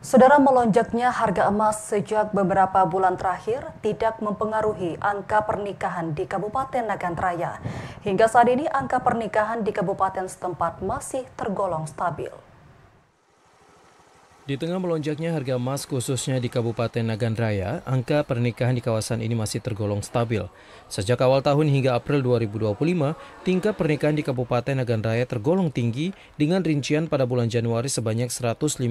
Saudara, melonjaknya harga emas sejak beberapa bulan terakhir tidak mempengaruhi angka pernikahan di Kabupaten Nagan Raya. Hingga saat ini angka pernikahan di kabupaten setempat masih tergolong stabil. Di tengah melonjaknya harga emas khususnya di Kabupaten Nagan Raya, angka pernikahan di kawasan ini masih tergolong stabil. Sejak awal tahun hingga April 2025, tingkat pernikahan di Kabupaten Nagan Raya tergolong tinggi dengan rincian pada bulan Januari sebanyak 155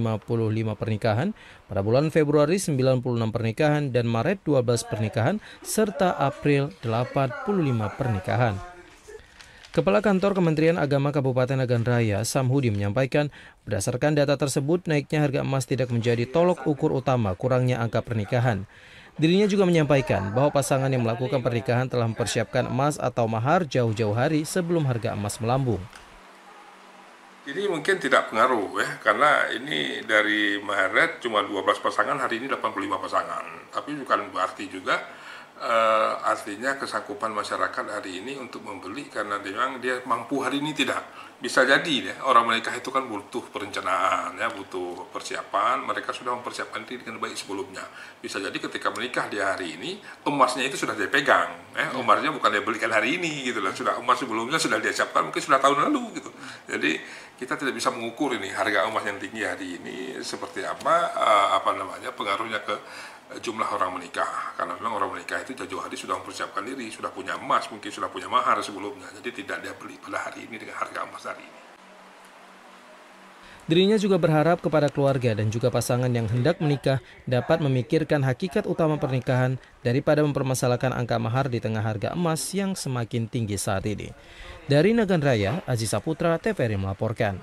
pernikahan, pada bulan Februari 96 pernikahan, dan Maret 12 pernikahan, serta April 85 pernikahan. Kepala Kantor Kementerian Agama Kabupaten Nagan Raya, Samhudi, menyampaikan berdasarkan data tersebut naiknya harga emas tidak menjadi tolok ukur utama kurangnya angka pernikahan. Dirinya juga menyampaikan bahwa pasangan yang melakukan pernikahan telah mempersiapkan emas atau mahar jauh-jauh hari sebelum harga emas melambung. Ini mungkin tidak pengaruh ya, karena ini dari Maret cuma 12 pasangan, hari ini 85 pasangan. Tapi bukan berarti juga artinya kesanggupan masyarakat hari ini untuk membeli karena memang dia mampu hari ini tidak. Bisa jadi ya, orang menikah itu kan butuh perencanaan ya, butuh persiapan, mereka sudah mempersiapkan diri dengan baik sebelumnya. Bisa jadi ketika menikah di hari ini, emasnya itu sudah dia pegang ya, emasnya bukan dia belikan hari ini gitu loh, sudah emas sebelumnya sudah dia siapkan mungkin sudah tahun lalu gitu. Jadi kita tidak bisa mengukur ini harga emas yang tinggi hari ini seperti apa pengaruhnya ke jumlah orang menikah, karena memang orang menikah itu jauh-jauh hari sudah mempersiapkan diri, sudah punya emas, mungkin sudah punya mahar sebelumnya, jadi tidak dia beli pada hari ini dengan harga emas hari ini. Dirinya juga berharap kepada keluarga dan juga pasangan yang hendak menikah dapat memikirkan hakikat utama pernikahan daripada mempermasalahkan angka mahar di tengah harga emas yang semakin tinggi saat ini. Dari Nagan Raya, Aziz Saputra, TVRI melaporkan.